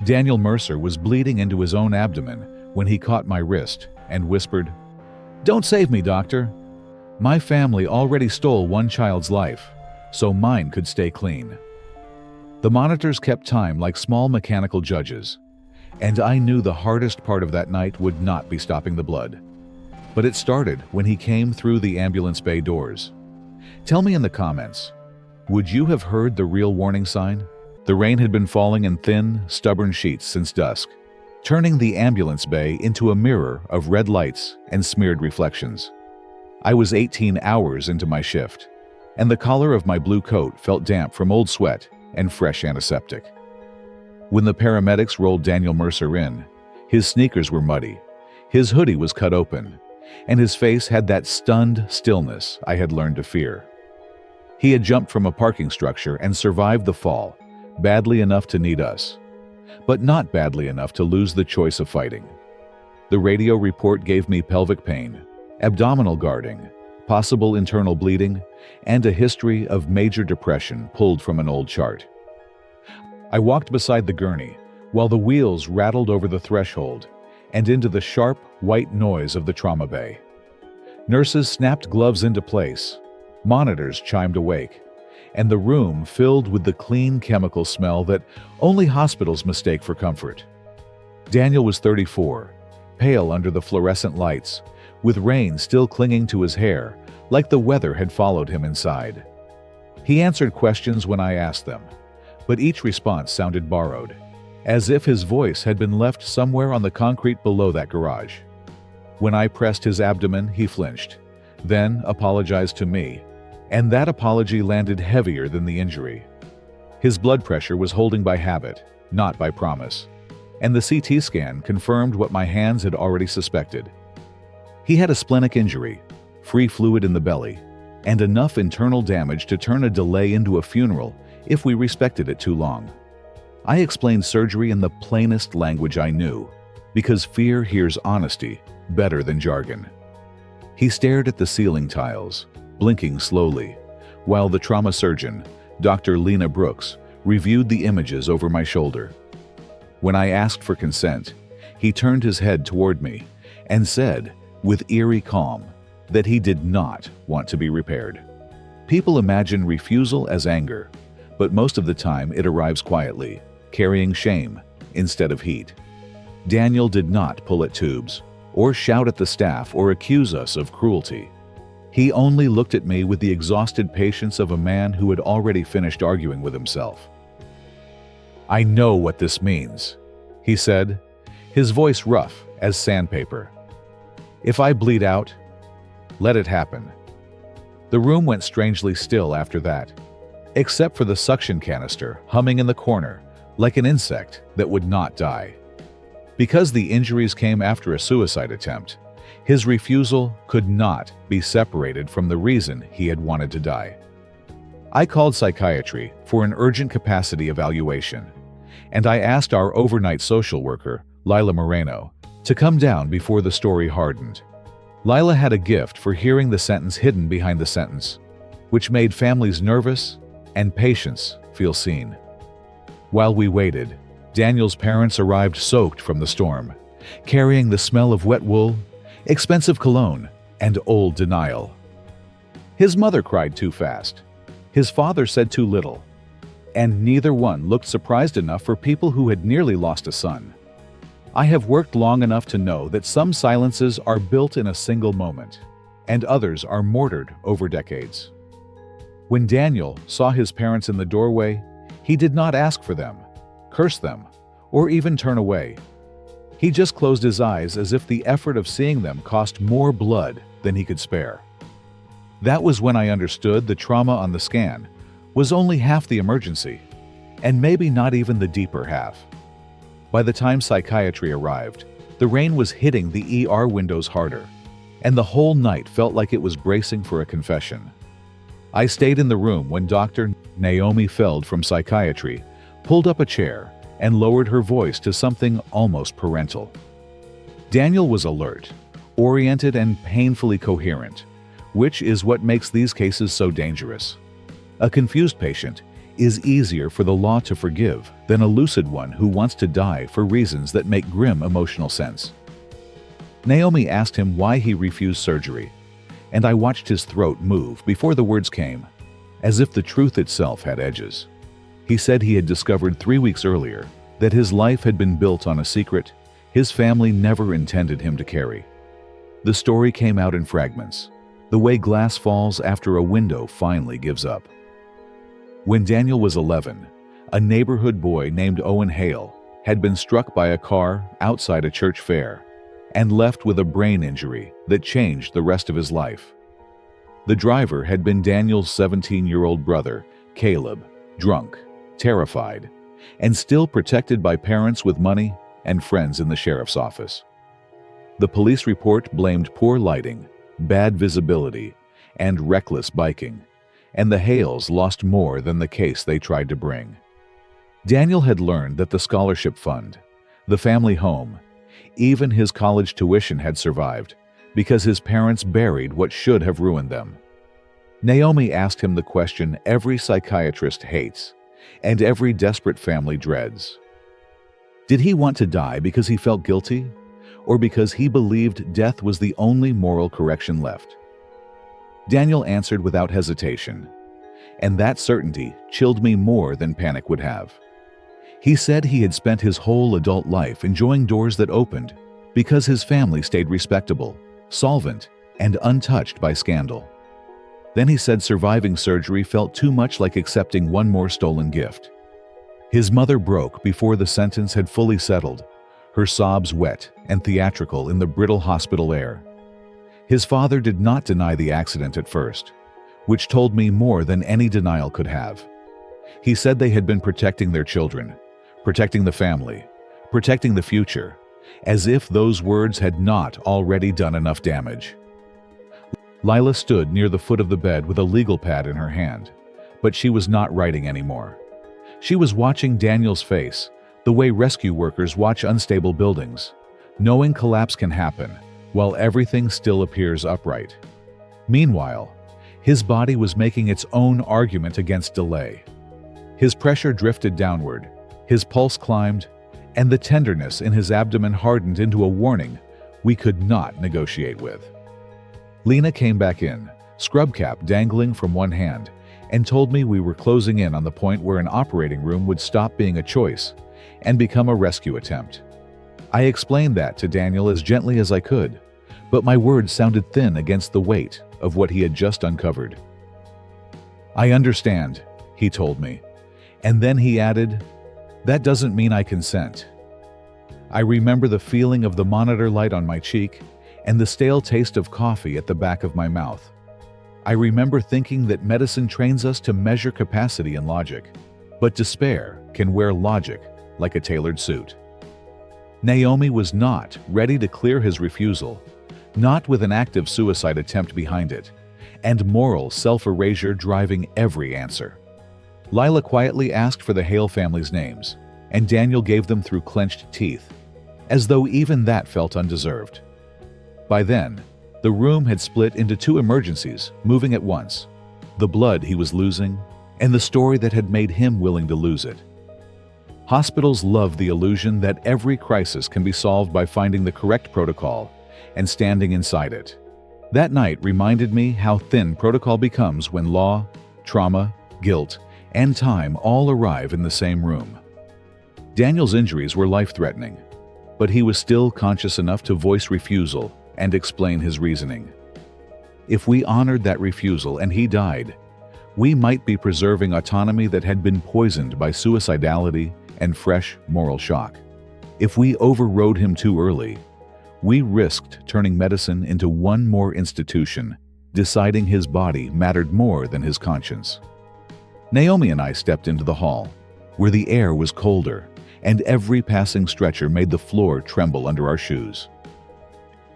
Daniel Mercer was bleeding into his own abdomen when he caught my wrist and whispered, "Don't save me, doctor. My family already stole one child's life, so mine could stay clean." The monitors kept time like small mechanical judges, and I knew the hardest part of that night would not be stopping the blood. But it started when he came through the ambulance bay doors. Tell me in the comments, would you have heard the real warning sign? The rain had been falling in thin, stubborn sheets since dusk, turning the ambulance bay into a mirror of red lights and smeared reflections. I was 18 hours into my shift, and the collar of my blue coat felt damp from old sweat and fresh antiseptic. When the paramedics rolled Daniel Mercer in, his sneakers were muddy, his hoodie was cut open, and his face had that stunned stillness I had learned to fear. He had jumped from a parking structure and survived the fall, badly enough to need us, but not badly enough to lose the choice of fighting. The radio report gave me pelvic pain, abdominal guarding, possible internal bleeding, and a history of major depression pulled from an old chart. I walked beside the gurney while the wheels rattled over the threshold and into the sharp, white noise of the trauma bay. Nurses snapped gloves into place, monitors chimed awake, and the room filled with the clean chemical smell that only hospitals mistake for comfort. Daniel was 34, pale under the fluorescent lights, with rain still clinging to his hair, like the weather had followed him inside. He answered questions when I asked them, but each response sounded borrowed, as if his voice had been left somewhere on the concrete below that garage. When I pressed his abdomen, he flinched, then apologized to me, and that apology landed heavier than the injury. His blood pressure was holding by habit, not by promise, and the CT scan confirmed what my hands had already suspected. He had a splenic injury, free fluid in the belly, and enough internal damage to turn a delay into a funeral if we respected it too long. I explained surgery in the plainest language I knew, because fear hears honesty better than jargon. He stared at the ceiling tiles, blinking slowly, while the trauma surgeon, Dr. Lena Brooks, reviewed the images over my shoulder. When I asked for consent, he turned his head toward me and said, with eerie calm, that he did not want to be repaired. People imagine refusal as anger, but most of the time it arrives quietly, carrying shame instead of heat. Daniel did not pull at tubes, or shout at the staff or accuse us of cruelty. He only looked at me with the exhausted patience of a man who had already finished arguing with himself. "I know what this means," he said, his voice rough as sandpaper. "If I bleed out, let it happen." The room went strangely still after that, except for the suction canister humming in the corner like an insect that would not die. Because the injuries came after a suicide attempt, his refusal could not be separated from the reason he had wanted to die. I called psychiatry for an urgent capacity evaluation, and I asked our overnight social worker, Lila Moreno, to come down before the story hardened. Lila had a gift for hearing the sentence hidden behind the sentence, which made families nervous and patients feel seen. While we waited, Daniel's parents arrived soaked from the storm, carrying the smell of wet wool, expensive cologne, and old denial. His mother cried too fast. His father said too little. And neither one looked surprised enough for people who had nearly lost a son. I have worked long enough to know that some silences are built in a single moment, and others are mortared over decades. When Daniel saw his parents in the doorway, he did not ask for them, curse them, or even turn away. He just closed his eyes as if the effort of seeing them cost more blood than he could spare. That was when I understood the trauma on the scan was only half the emergency, and maybe not even the deeper half. By the time psychiatry arrived, the rain was hitting the ER windows harder, and the whole night felt like it was bracing for a confession. I stayed in the room when Dr. Naomi Feld from psychiatry pulled up a chair and lowered her voice to something almost parental. Daniel was alert, oriented, and painfully coherent, which is what makes these cases so dangerous. A confused patient is easier for the law to forgive than a lucid one who wants to die for reasons that make grim emotional sense. Naomi asked him why he refused surgery, and I watched his throat move before the words came, as if the truth itself had edges. He said he had discovered 3 weeks earlier that his life had been built on a secret his family never intended him to carry. The story came out in fragments, the way glass falls after a window finally gives up. When Daniel was 11, a neighborhood boy named Owen Hale had been struck by a car outside a church fair and left with a brain injury that changed the rest of his life. The driver had been Daniel's 17-year-old brother, Caleb, drunk, terrified, and still protected by parents with money and friends in the sheriff's office. The police report blamed poor lighting, bad visibility, and reckless biking, and the Hales lost more than the case they tried to bring. Daniel had learned that the scholarship fund, the family home, even his college tuition had survived because his parents buried what should have ruined them. Naomi asked him the question every psychiatrist hates and every desperate family dreads. Did he want to die because he felt guilty, or because he believed death was the only moral correction left? Daniel answered without hesitation, and that certainty chilled me more than panic would have. He said he had spent his whole adult life enjoying doors that opened because his family stayed respectable, solvent, and untouched by scandal. Then he said surviving surgery felt too much like accepting one more stolen gift. His mother broke before the sentence had fully settled, her sobs wet and theatrical in the brittle hospital air. His father did not deny the accident at first, which told me more than any denial could have. He said they had been protecting their children, protecting the family, protecting the future, as if those words had not already done enough damage. Lila stood near the foot of the bed with a legal pad in her hand, but she was not writing anymore. She was watching Daniel's face, the way rescue workers watch unstable buildings, knowing collapse can happen while everything still appears upright. Meanwhile, his body was making its own argument against delay. His pressure drifted downward, his pulse climbed, and the tenderness in his abdomen hardened into a warning we could not negotiate with. Lena came back in, scrub cap dangling from one hand, and told me we were closing in on the point where an operating room would stop being a choice and become a rescue attempt. I explained that to Daniel as gently as I could, but my words sounded thin against the weight of what he had just uncovered. "I understand," he told me, and then he added, "That doesn't mean I consent." I remember the feeling of the monitor light on my cheek and the stale taste of coffee at the back of my mouth. I remember thinking that medicine trains us to measure capacity and logic, but despair can wear logic like a tailored suit. Naomi was not ready to clear his refusal, not with an active suicide attempt behind it, and moral self-erasure driving every answer. Lila quietly asked for the Hale family's names, and Daniel gave them through clenched teeth, as though even that felt undeserved. By then, the room had split into two emergencies, moving at once: the blood he was losing, and the story that had made him willing to lose it. Hospitals love the illusion that every crisis can be solved by finding the correct protocol and standing inside it. That night reminded me how thin protocol becomes when law, trauma, guilt, and time all arrive in the same room. Daniel's injuries were life-threatening, but he was still conscious enough to voice refusal and explain his reasoning. If we honored that refusal and he died, we might be preserving autonomy that had been poisoned by suicidality and fresh moral shock. If we overrode him too early, we risked turning medicine into one more institution, deciding his body mattered more than his conscience. Naomi and I stepped into the hall, where the air was colder, and every passing stretcher made the floor tremble under our shoes.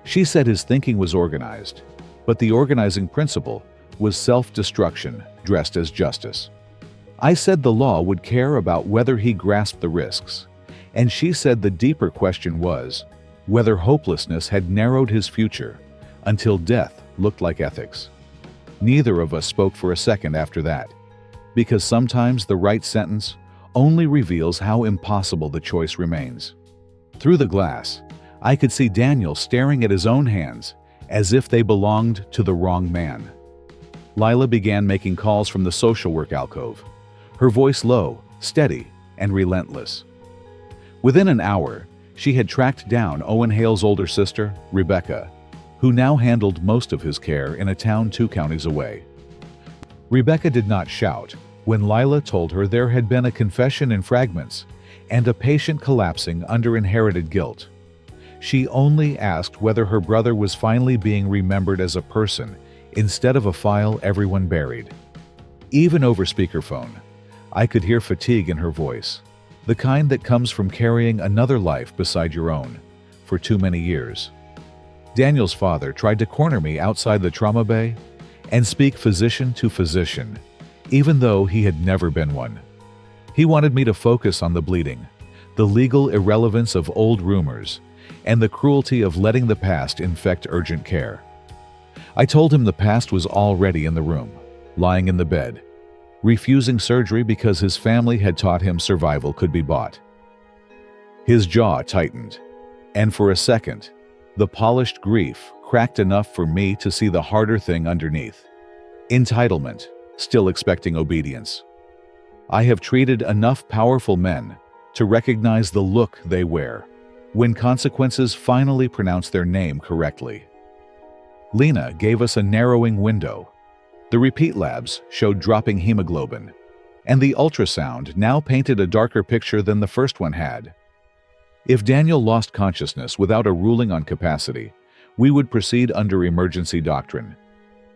She said his thinking was organized, but the organizing principle was self-destruction dressed as justice. I said the law would care about whether he grasped the risks, and she said the deeper question was whether hopelessness had narrowed his future until death looked like ethics. Neither of us spoke for a second after that. because sometimes the right sentence only reveals how impossible the choice remains. Through the glass, I could see Daniel staring at his own hands as if they belonged to the wrong man. Lila began making calls from the social work alcove, her voice low, steady, and relentless. Within an hour, she had tracked down Owen Hale's older sister, Rebecca, who now handled most of his care in a town 2 counties away. Rebecca did not shout when Lila told her there had been a confession in fragments and a patient collapsing under inherited guilt. She only asked whether her brother was finally being remembered as a person instead of a file everyone buried. Even over speakerphone, I could hear fatigue in her voice, the kind that comes from carrying another life beside your own for too many years. Daniel's father tried to corner me outside the trauma bay and speak physician to physician, even though he had never been one. He wanted me to focus on the bleeding, the legal irrelevance of old rumors, and the cruelty of letting the past infect urgent care. I told him the past was already in the room, lying in the bed, refusing surgery because his family had taught him survival could be bought. His jaw tightened, and for a second, the polished grief cracked enough for me to see the harder thing underneath. Entitlement, still expecting obedience. I have treated enough powerful men to recognize the look they wear when consequences finally pronounce their name correctly. Lena gave us a narrowing window. The repeat labs showed dropping hemoglobin, and the ultrasound now painted a darker picture than the first one had. If Daniel lost consciousness without a ruling on capacity, we would proceed under emergency doctrine.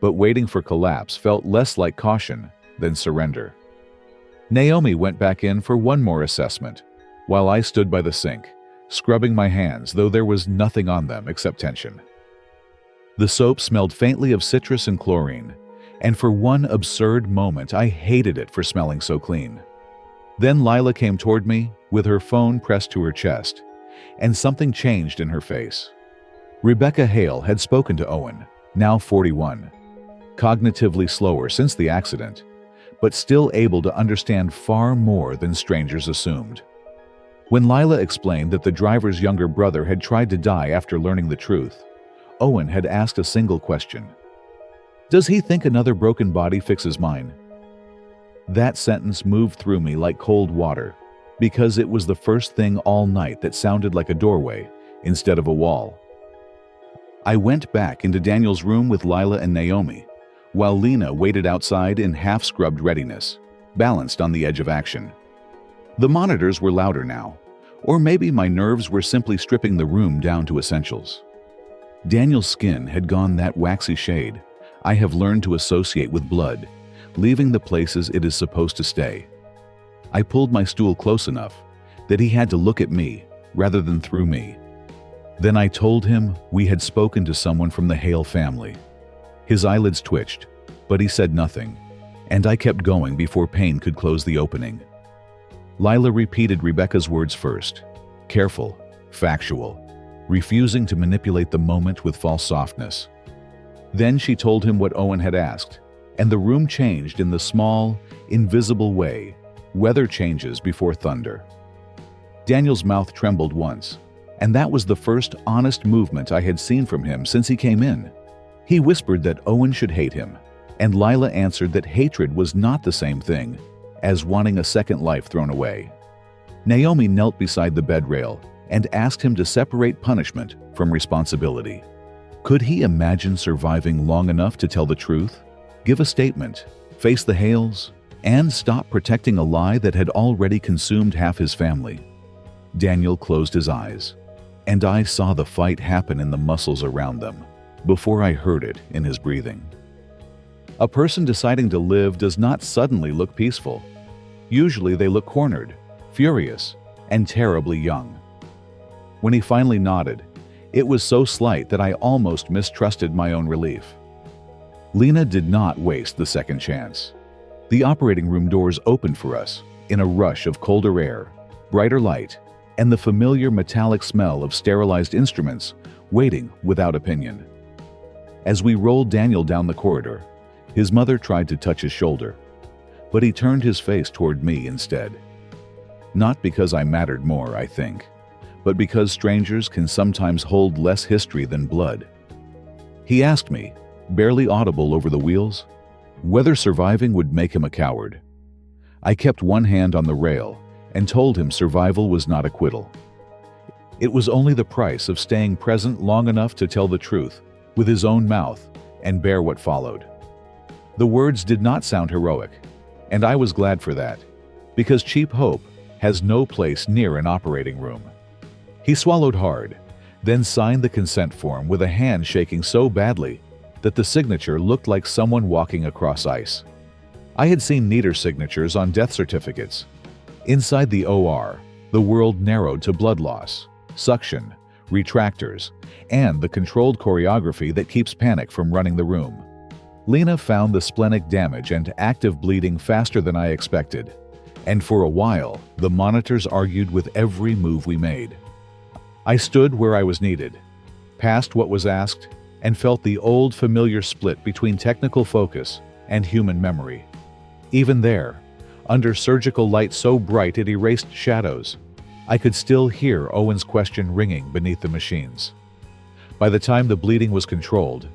But waiting for collapse felt less like caution than surrender. Naomi went back in for one more assessment, while I stood by the sink, scrubbing my hands, though there was nothing on them except tension. The soap smelled faintly of citrus and chlorine, and for one absurd moment I hated it for smelling so clean. Then Lila came toward me with her phone pressed to her chest, and something changed in her face. Rebecca Hale had spoken to Owen, now 41, cognitively slower since the accident, but still able to understand far more than strangers assumed. When Lila explained that the driver's younger brother had tried to die after learning the truth, Owen had asked a single question. "Does he think another broken body fixes mine?" That sentence moved through me like cold water, because it was the first thing all night that sounded like a doorway instead of a wall. I went back into Daniel's room with Lila and Naomi, while Lena waited outside in half-scrubbed readiness, balanced on the edge of action. The monitors were louder now, or maybe my nerves were simply stripping the room down to essentials. Daniel's skin had gone that waxy shade I have learned to associate with blood, leaving the places it is supposed to stay. I pulled my stool close enough that he had to look at me rather than through me. Then I told him we had spoken to someone from the Hale family. His eyelids twitched, but he said nothing, and I kept going before pain could close the opening. Lila repeated Rebecca's words first, careful, factual, refusing to manipulate the moment with false softness. Then she told him what Owen had asked, and the room changed in the small, invisible way weather changes before thunder. Daniel's mouth trembled once, and that was the first honest movement I had seen from him since he came in. He whispered that Owen should hate him, and Lila answered that hatred was not the same thing as wanting a second life thrown away. Naomi knelt beside the bed rail and asked him to separate punishment from responsibility. Could he imagine surviving long enough to tell the truth, give a statement, face the Hales, and stop protecting a lie that had already consumed half his family? Daniel closed his eyes, and I saw the fight happen in the muscles around them before I heard it in his breathing. A person deciding to live does not suddenly look peaceful. Usually they look cornered, furious, and terribly young. When he finally nodded, it was so slight that I almost mistrusted my own relief. Lena did not waste the second chance. The operating room doors opened for us in a rush of colder air, brighter light, and the familiar metallic smell of sterilized instruments waiting without opinion. As we rolled Daniel down the corridor, his mother tried to touch his shoulder, but he turned his face toward me instead. Not because I mattered more, I think, but because strangers can sometimes hold less history than blood. He asked me, barely audible over the wheels, whether surviving would make him a coward. I kept one hand on the rail and told him survival was not acquittal. It was only the price of staying present long enough to tell the truth with his own mouth and bear what followed. The words did not sound heroic, and I was glad for that, because cheap hope has no place near an operating room. He swallowed hard, then signed the consent form with a hand shaking so badly that the signature looked like someone walking across ice. I had seen neater signatures on death certificates. Inside the OR, the world narrowed to blood loss, suction, retractors, and the controlled choreography that keeps panic from running the room. Lena found the splenic damage and active bleeding faster than I expected, and for a while, the monitors argued with every move we made. I stood where I was needed, passed what was asked, and felt the old familiar split between technical focus and human memory. Even there, under surgical light so bright it erased shadows, I could still hear Owen's question ringing beneath the machines. By the time the bleeding was controlled,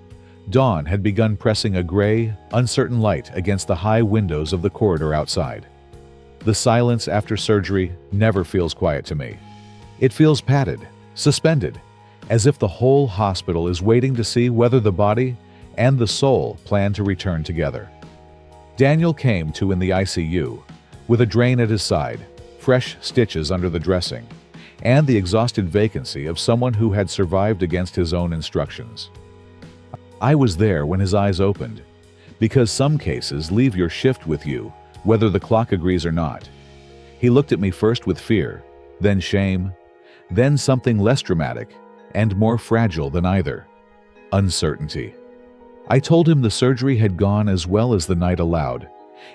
dawn had begun pressing a gray, uncertain light against the high windows of the corridor outside. The silence after surgery never feels quiet to me. It feels padded, suspended, as if the whole hospital is waiting to see whether the body and the soul plan to return together. Daniel came to in the ICU, with a drain at his side, fresh stitches under the dressing, and the exhausted vacancy of someone who had survived against his own instructions. I was there when his eyes opened, because some cases leave your shift with you, whether the clock agrees or not. He looked at me first with fear, then shame, then something less dramatic and more fragile than either: uncertainty. I told him the surgery had gone as well as the night allowed,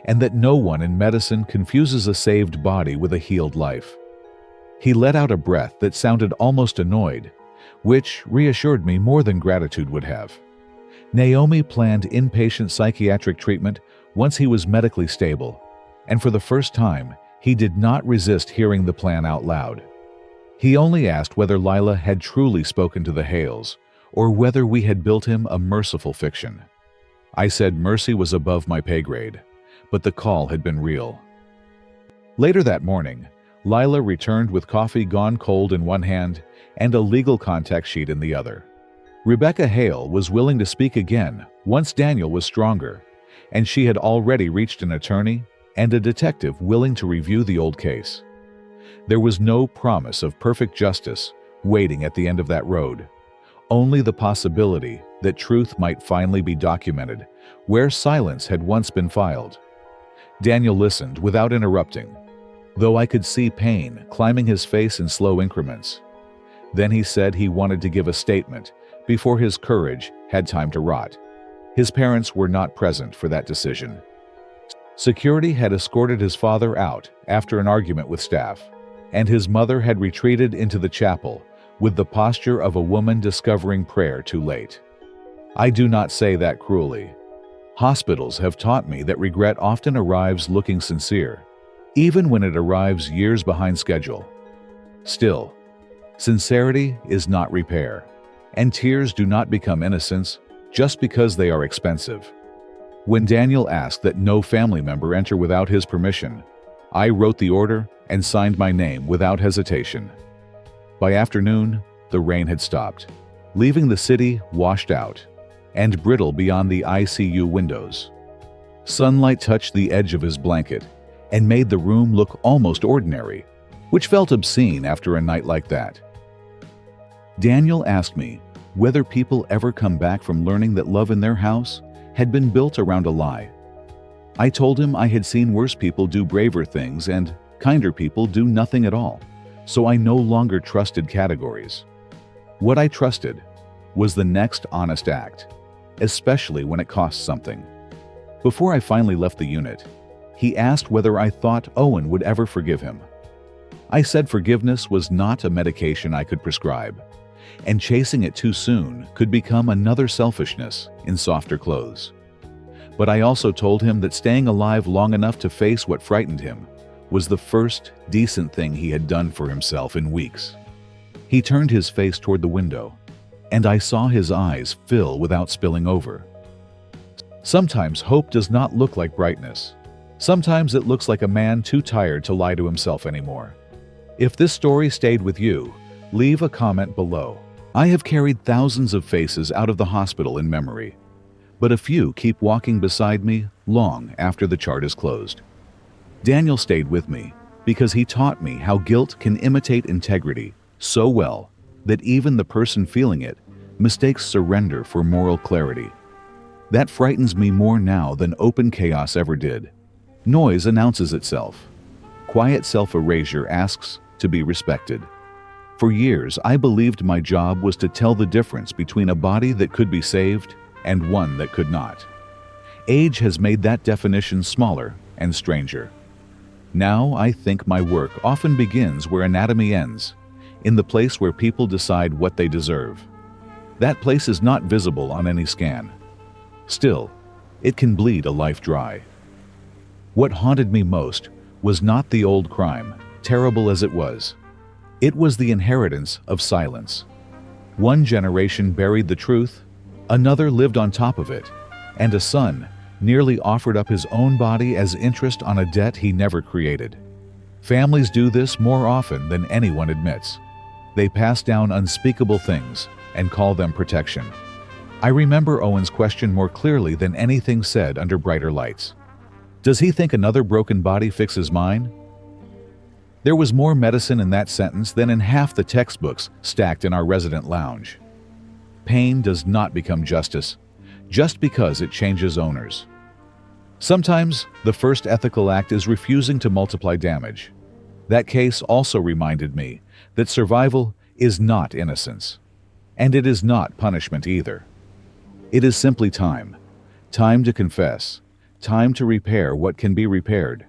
and that no one in medicine confuses a saved body with a healed life. He let out a breath that sounded almost annoyed, which reassured me more than gratitude would have. Naomi planned inpatient psychiatric treatment once he was medically stable, and for the first time, he did not resist hearing the plan out loud. He only asked whether Lila had truly spoken to the Hales, or whether we had built him a merciful fiction. I said mercy was above my pay grade, but the call had been real. Later that morning, Lila returned with coffee gone cold in one hand and a legal contact sheet in the other. Rebecca Hale was willing to speak again once Daniel was stronger, and she had already reached an attorney and a detective willing to review the old case. There was no promise of perfect justice waiting at the end of that road, only the possibility that truth might finally be documented where silence had once been filed. Daniel listened without interrupting, though I could see pain climbing his face in slow increments. Then he said he wanted to give a statement before his courage had time to rot. His parents were not present for that decision. Security had escorted his father out after an argument with staff, and his mother had retreated into the chapel with the posture of a woman discovering prayer too late. I do not say that cruelly. Hospitals have taught me that regret often arrives looking sincere, even when it arrives years behind schedule. Still, sincerity is not repair, and tears do not become innocence just because they are expensive. When Daniel asked that no family member enter without his permission, I wrote the order and signed my name without hesitation. By afternoon, the rain had stopped, leaving the city washed out and brittle beyond the ICU windows. Sunlight touched the edge of his blanket and made the room look almost ordinary, which felt obscene after a night like that. Daniel asked me whether people ever come back from learning that love in their house had been built around a lie. I told him I had seen worse people do braver things and kinder people do nothing at all, so I no longer trusted categories. What I trusted was the next honest act, especially when it cost something. Before I finally left the unit, he asked whether I thought Owen would ever forgive him. I said forgiveness was not a medication I could prescribe, and chasing it too soon could become another selfishness in softer clothes. But I also told him that staying alive long enough to face what frightened him was the first decent thing he had done for himself in weeks. He turned his face toward the window, and I saw his eyes fill without spilling over. Sometimes hope does not look like brightness. Sometimes it looks like a man too tired to lie to himself anymore. If this story stayed with you, leave a comment below. I have carried thousands of faces out of the hospital in memory, but a few keep walking beside me long after the chart is closed. Daniel stayed with me because he taught me how guilt can imitate integrity so well that even the person feeling it mistakes surrender for moral clarity. That frightens me more now than open chaos ever did. Noise announces itself. Quiet self-erasure asks to be respected. For years, I believed my job was to tell the difference between a body that could be saved and one that could not. Age has made that definition smaller and stranger. Now I think my work often begins where anatomy ends, in the place where people decide what they deserve. That place is not visible on any scan. Still, it can bleed a life dry. What haunted me most was not the old crime, terrible as it was. It was the inheritance of silence. One generation buried the truth, another lived on top of it, and a son nearly offered up his own body as interest on a debt he never created. Families do this more often than anyone admits. They pass down unspeakable things and call them protection. I remember Owen's question more clearly than anything said under brighter lights. Does he think another broken body fixes mine? There was more medicine in that sentence than in half the textbooks stacked in our resident lounge. Pain does not become justice just because it changes owners. Sometimes the first ethical act is refusing to multiply damage. That case also reminded me that survival is not innocence, and it is not punishment either. It is simply time. Time to confess. Time to repair what can be repaired.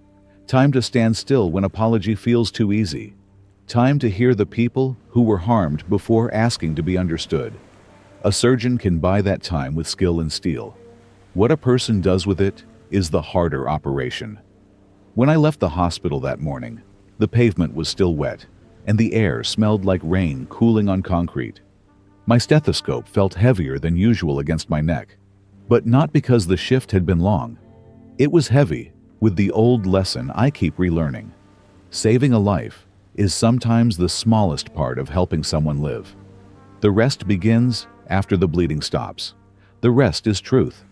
Time to stand still when apology feels too easy. Time to hear the people who were harmed before asking to be understood. A surgeon can buy that time with skill and steel. What a person does with it is the harder operation. When I left the hospital that morning, the pavement was still wet, and the air smelled like rain cooling on concrete. My stethoscope felt heavier than usual against my neck, but not because the shift had been long. It was heavy with the old lesson I keep relearning. Saving a life is sometimes the smallest part of helping someone live. The rest begins after the bleeding stops. The rest is truth.